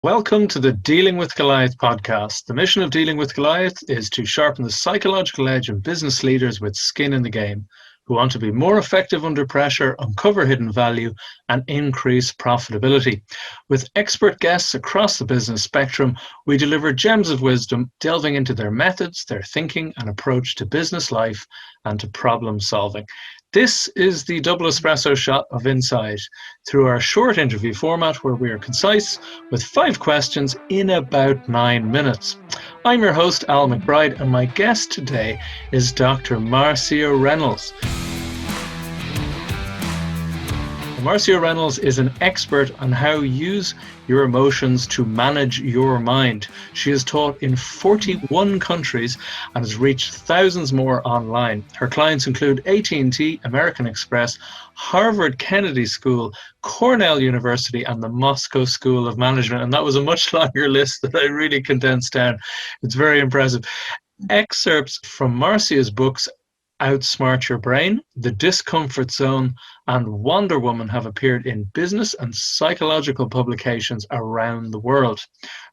Welcome to the Dealing with Goliath podcast. The mission of Dealing with Goliath is to sharpen the psychological edge of business leaders with skin in the game, who want to be more effective under pressure, uncover hidden value, and increase profitability. With expert guests across the business spectrum, we deliver gems of wisdom, delving into their methods, their thinking, and approach to business life and to problem solving. This is the double espresso shot of insight through our short interview format where we are concise with 5 questions in about 9 minutes. I'm your host, Al McBride, and my guest today is Dr. Marcia Reynolds. Marcia Reynolds is an expert on how you use your emotions to manage your mind. She has taught in 41 countries and has reached thousands more online. Her clients include AT&T, American Express, Harvard Kennedy School, Cornell University, and the Moscow School of Management. And that was a much longer list that I really condensed down. It's very impressive. Excerpts from Marcia's books Outsmart Your Brain, The Discomfort Zone, and Wonder Woman have appeared in business and psychological publications around the world.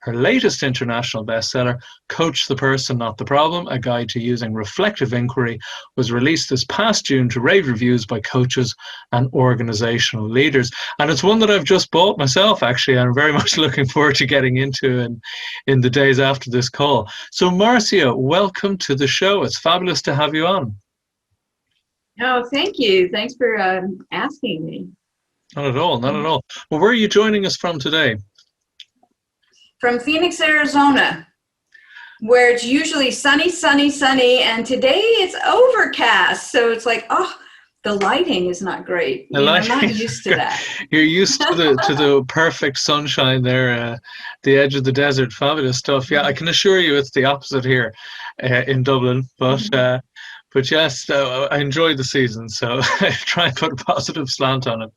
Her latest international bestseller, Coach the Person, Not the Problem, A Guide to Using Reflective Inquiry, was released this past June to rave reviews by coaches and organizational leaders. And it's one that I've just bought myself, actually. I'm very much looking forward to getting into in the days after this call. So Marcia, welcome to the show. It's fabulous to have you on. Oh, thank you. Thanks for asking me. Not at all, not at all. Well, where are you joining us from today? From Phoenix, Arizona, where it's usually sunny, and today it's overcast. So it's like, oh, the lighting is not great. I'm not used to that. You're used to the perfect sunshine there, the edge of the desert. Fabulous stuff. Yeah, I can assure you it's the opposite here in Dublin, but yes, I enjoy the season, so I try and put a positive slant on it.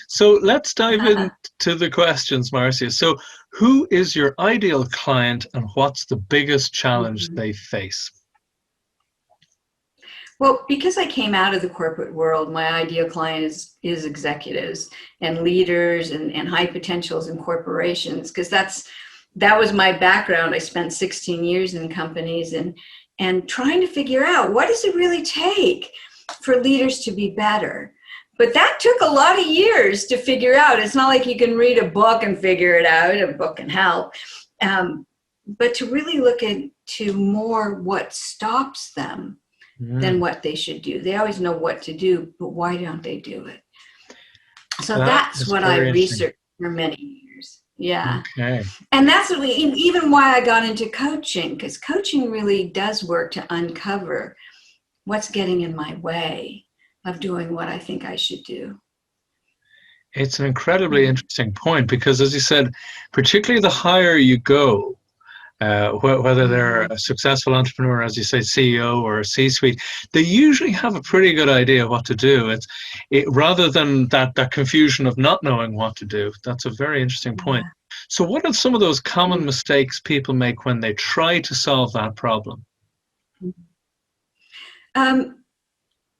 So let's dive into the questions, Marcia. So who is your ideal client and what's the biggest challenge they face? Well, because I came out of the corporate world, my ideal client is executives and leaders and high potentials in corporations, because that was my background. I spent 16 years in companies and trying to figure out what does it really take for leaders to be better. But that took a lot of years to figure out. It's not like you can read a book and figure it out. A book can help. But to really look into more what stops them than what they should do. They always know what to do, but why don't they do it? So that's what I researched for many years. Yeah. Okay. And that's even why I got into coaching, because coaching really does work to uncover what's getting in my way of doing what I think I should do. It's an incredibly interesting point because, as you said, particularly the higher you go, whether they're a successful entrepreneur, as you say, CEO or C-suite, they usually have a pretty good idea of what to do. Rather than that confusion of not knowing what to do. That's a very interesting point. Yeah. So what are some of those common mistakes people make when they try to solve that problem?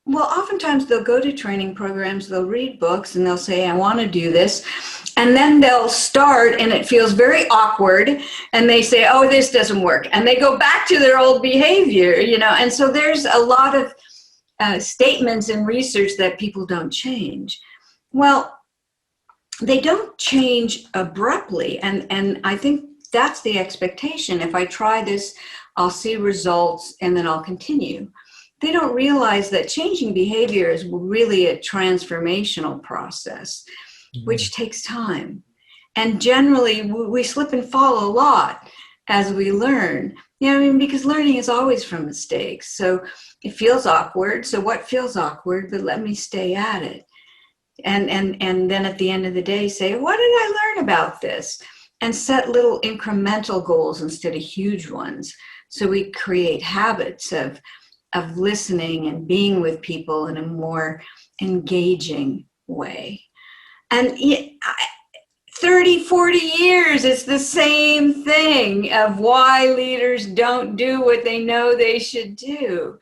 Well, oftentimes they'll go to training programs, they'll read books, and they'll say, I want to do this. And then they'll start, and it feels very awkward, and they say, oh, this doesn't work. And they go back to their old behavior, And so there's a lot of statements in research that people don't change. Well, they don't change abruptly, and I think that's the expectation. If I try this, I'll see results, and then I'll continue. They don't realize that changing behavior is really a transformational process, which takes time. And generally, we slip and fall a lot as we learn. Because learning is always from mistakes. So it feels awkward. So what feels awkward, but let me stay at it. And then at the end of the day, say, what did I learn about this? And set little incremental goals instead of huge ones. So we create habits of listening and being with people in a more engaging way. And 30, 40 years, it's the same thing of why leaders don't do what they know they should do.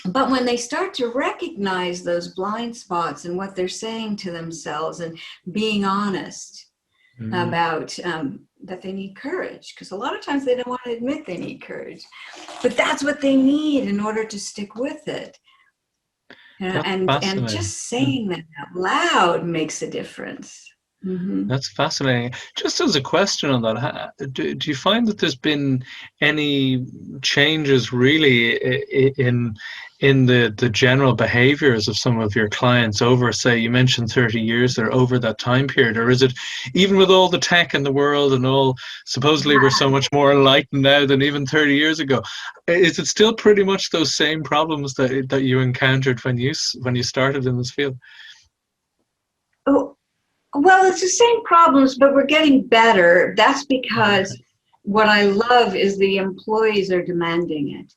But when they start to recognize those blind spots and what they're saying to themselves and being honest, about that they need courage, because a lot of times they don't want to admit they need courage, but that's what they need in order to stick with it. That's And fascinating. just saying that out loud makes a difference. That's fascinating. Just as a question on that, do you find that there's been any changes really in the general behaviors of some of your clients over, say, you mentioned 30 years or over that time period, or is it, even with all the tech in the world and all, supposedly we're so much more enlightened now than even 30 years ago, is it still pretty much those same problems that you encountered when you started in this field? Oh, well, it's the same problems, but we're getting better. That's Okay. because what I love is the employees are demanding it.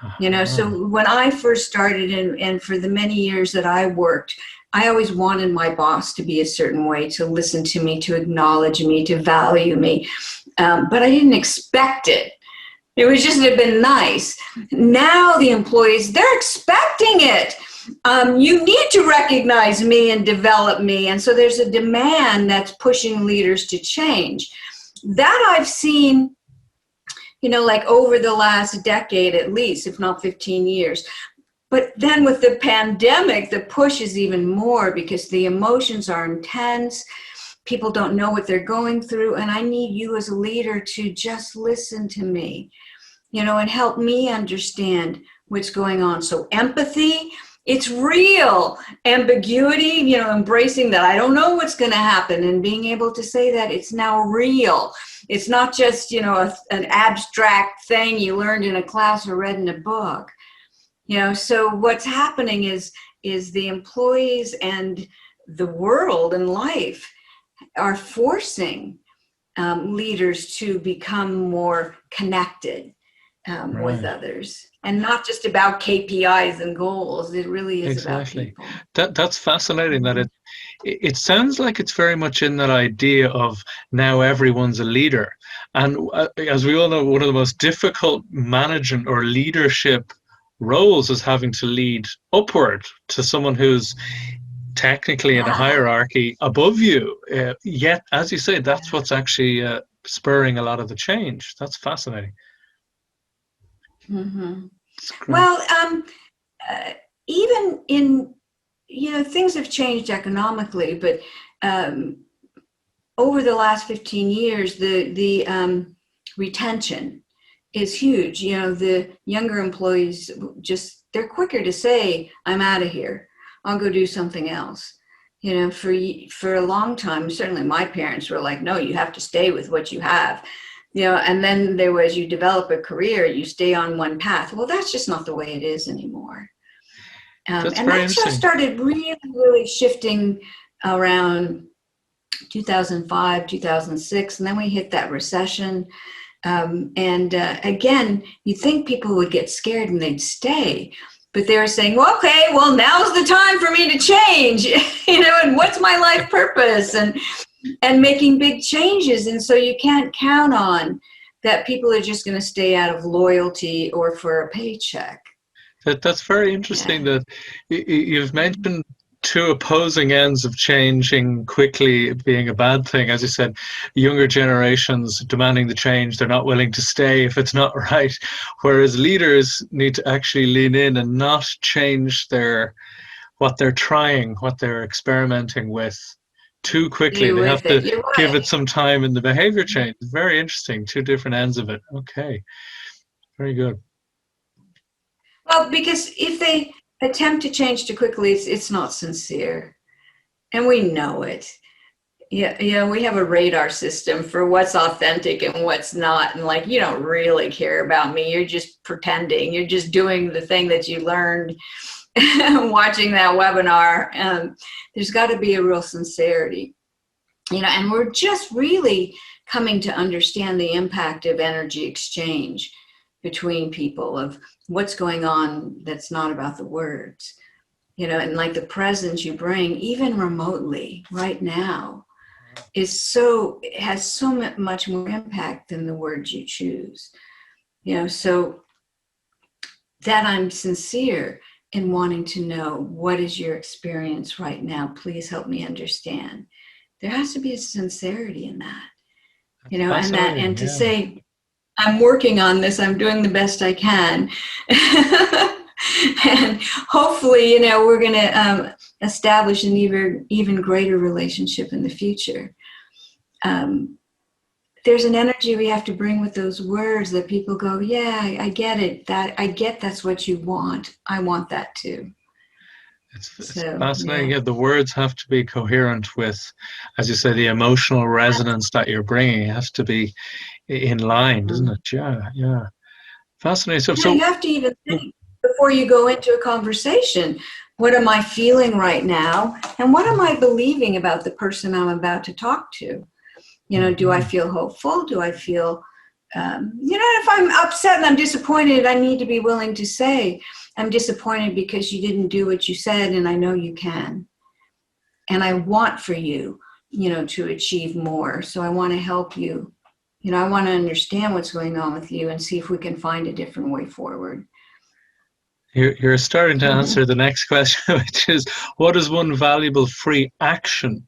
Uh-huh. So when I first started, and for the many years that I worked, I always wanted my boss to be a certain way, to listen to me, to acknowledge me, to value me. But I didn't expect it. It was just, it had been nice. Now the employees, they're expecting it. You need to recognize me and develop me. And so there's a demand that's pushing leaders to change. That I've seen, like over the last decade at least, if not 15 years. But then with the pandemic, the push is even more because the emotions are intense. People don't know what they're going through. And I need you as a leader to just listen to me, and help me understand what's going on. So empathy, it's real. Ambiguity, embracing that I don't know what's going to happen, and being able to say that it's now real. It's not just, an abstract thing you learned in a class or read in a book. So what's happening is the employees and the world and life are forcing leaders to become more connected with Right. others, and not just about KPIs and goals. It really is about Exactly. people. That's fascinating that Mm-hmm. it sounds like it's very much in that idea of now everyone's a leader. And as we all know, one of the most difficult management or leadership roles is having to lead upward to someone who's technically in a Yeah. hierarchy above you. Yet, as you say, that's what's actually spurring a lot of the change. That's fascinating. Mm-hmm. It's great. Well, uh, even in, things have changed economically, but um, over the last 15 years, the retention is huge. The younger employees they're quicker to say, I'm out of here. I'll go do something else. For a long time, certainly my parents were like, no, you have to stay with what you have. And then there was, you develop a career, you stay on one path. Well, that's just not the way it is anymore. That's And very that just interesting. started really, really shifting around 2005, 2006, and then we hit that recession. And again, you'd think people would get scared and they'd stay, but they were saying, well, okay, well, now's the time for me to change, and what's my life purpose, and making big changes. And so you can't count on that people are just going to stay out of loyalty or for a paycheck. That's very Yeah. interesting that you've mentioned two opposing ends of changing quickly being a bad thing. As you said, younger generations demanding the change, they're not willing to stay if it's not right. Whereas leaders need to actually lean in and not change what they're trying, what they're experimenting with too quickly. Stay They have with to it. You're give right. it some time in the behavior change. Very interesting. Two different ends of it. Okay. Very good. Well, because if they attempt to change too quickly, it's not sincere, and we know it. Yeah, we have a radar system for what's authentic and what's not. And like, you don't really care about me. You're just pretending. You're just doing the thing that you learned watching that webinar. There's got to be a real sincerity, and we're just really coming to understand the impact of energy exchange between people, of what's going on that's not about the words, and like the presence you bring, even remotely right now, has so much more impact than the words you choose. So that I'm sincere in wanting to know, what is your experience right now? Please help me understand. there has to be a sincerity in that, That's and fascinating. to Yeah. say, I'm working on this, I'm doing the best I can. And hopefully, we're going to establish an even greater relationship in the future. There's an energy we have to bring with those words that people go, yeah, I get it. That's what you want. I want that too. It's So, fascinating. yeah. Yeah, the words have to be coherent with, as you say, the emotional resonance that you're bringing. It has to be in line, doesn't it? Yeah, yeah. Fascinating. So, Yeah, you have to even think before you go into a conversation, what am I feeling right now? And what am I believing about the person I'm about to talk to? Do I feel hopeful? Do I feel, if I'm upset and I'm disappointed, I need to be willing to say, I'm disappointed because you didn't do what you said, and I know you can. And I want for you, to achieve more. So I want to help you. I want to understand what's going on with you and see if we can find a different way forward. you're starting to answer the next question, which is, what is one valuable free action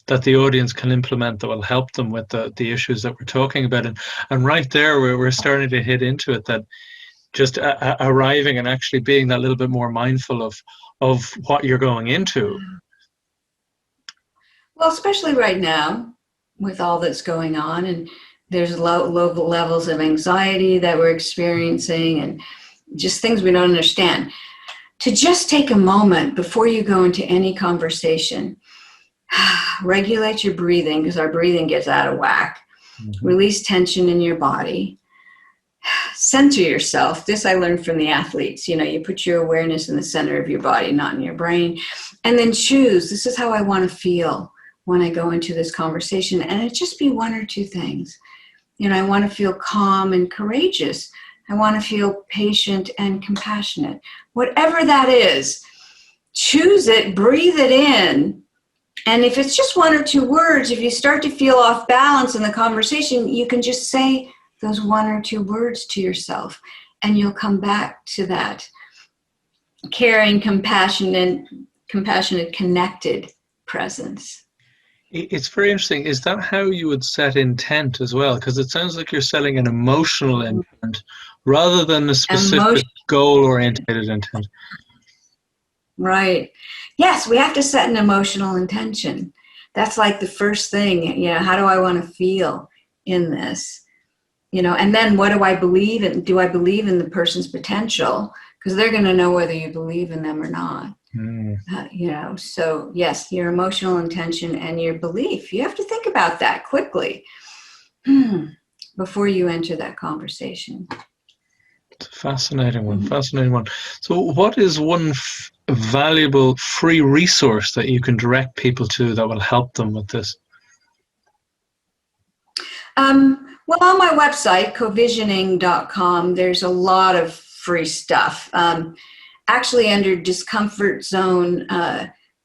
that the audience can implement that will help them with the issues that we're talking about? And right there, we're starting to hit into it, that just arriving and actually being that little bit more mindful of what you're going into. Well, especially right now with all that's going on, and there's low levels of anxiety that we're experiencing and just things we don't understand. To just take a moment before you go into any conversation, regulate your breathing, because our breathing gets out of whack. Mm-hmm. Release tension in your body. Center yourself. This I learned from the athletes. You put your awareness in the center of your body, not in your brain. And then choose, this is how I want to feel when I go into this conversation. And it just be one or two things. I want to feel calm and courageous. I want to feel patient and compassionate. Whatever that is, choose it, breathe it in. And if it's just one or two words, if you start to feel off balance in the conversation, you can just say those one or two words to yourself, and you'll come back to that caring, compassionate, connected presence. It's very interesting. Is that how you would set intent as well? Because it sounds like you're setting an emotional intent rather than a specific goal-oriented intent. Right. Yes, we have to set an emotional intention. That's like the first thing. How do I want to feel in this? And then what do I believe in? Do I believe in the person's potential? Because they're going to know whether you believe in them or not. So yes, your emotional intention and your belief, you have to think about that quickly before you enter that conversation. It's a fascinating one. Fascinating one. So what is one valuable free resource that you can direct people to that will help them with this? Well, on my website, covisioning.com, there's a lot of free stuff. Actually, under Discomfort Zone,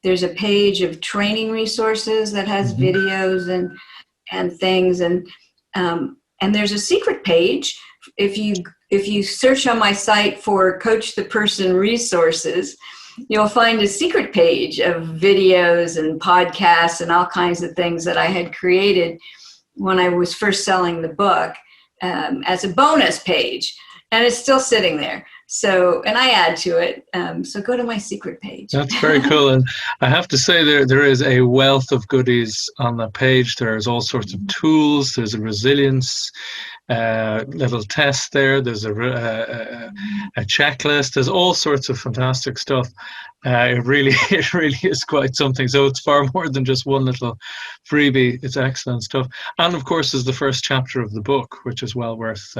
there's a page of training resources that has videos and things, and there's a secret page. If you search on my site for Coach the Person resources, you'll find a secret page of videos and podcasts and all kinds of things that I had created when I was first selling the book as a bonus page, and it's still sitting there. So, and I add to it. So go to my secret page. That's very cool. And I have to say there is a wealth of goodies on the page. There's all sorts of tools. There's a resilience little test there. There's a checklist. There's all sorts of fantastic stuff. It really is quite something. So it's far more than just one little freebie. It's excellent stuff. And of course, there's the first chapter of the book, which is well worth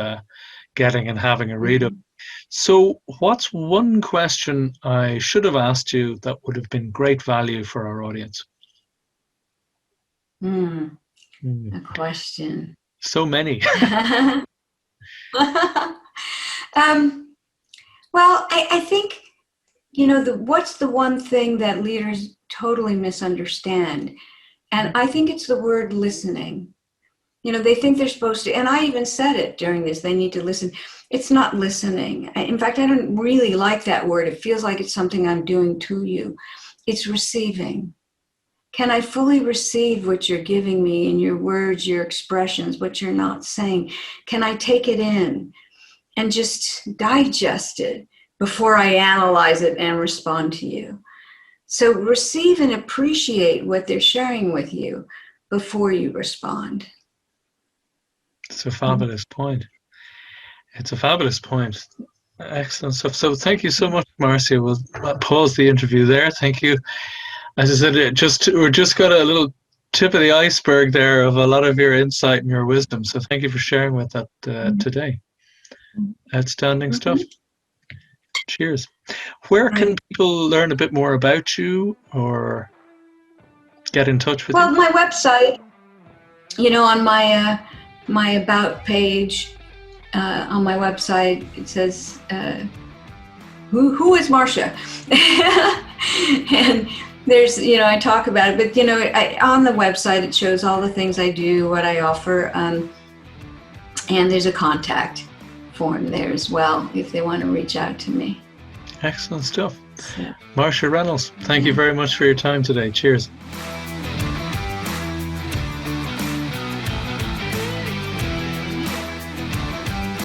getting and having a read of. So what's one question I should have asked you that would have been great value for our audience? A question. So many. Well, I think, what's the one thing that leaders totally misunderstand? And I think it's the word listening. They think they're supposed to, and I even said it during this, they need to listen. It's not listening. In fact, I don't really like that word. It feels like it's something I'm doing to you. It's receiving. Can I fully receive what you're giving me in your words, your expressions, what you're not saying? Can I take it in and just digest it before I analyze it and respond to you? So receive and appreciate what they're sharing with you before you respond. It's a fabulous point. It's a fabulous point. Excellent stuff. So thank you so much, Marcia. We'll pause the interview there. Thank you. As I said, we're just got a little tip of the iceberg there of a lot of your insight and your wisdom. So thank you for sharing with that today. Outstanding stuff. Cheers. Where can people learn a bit more about you or get in touch with you? Well, my website, on my about page, on my website, it says, who is Marcia? And there's, I talk about it, but, on the website, it shows all the things I do, what I offer, and there's a contact form there as well if they want to reach out to me. Excellent stuff. So, Marcia Reynolds, thank you very much for your time today. Cheers.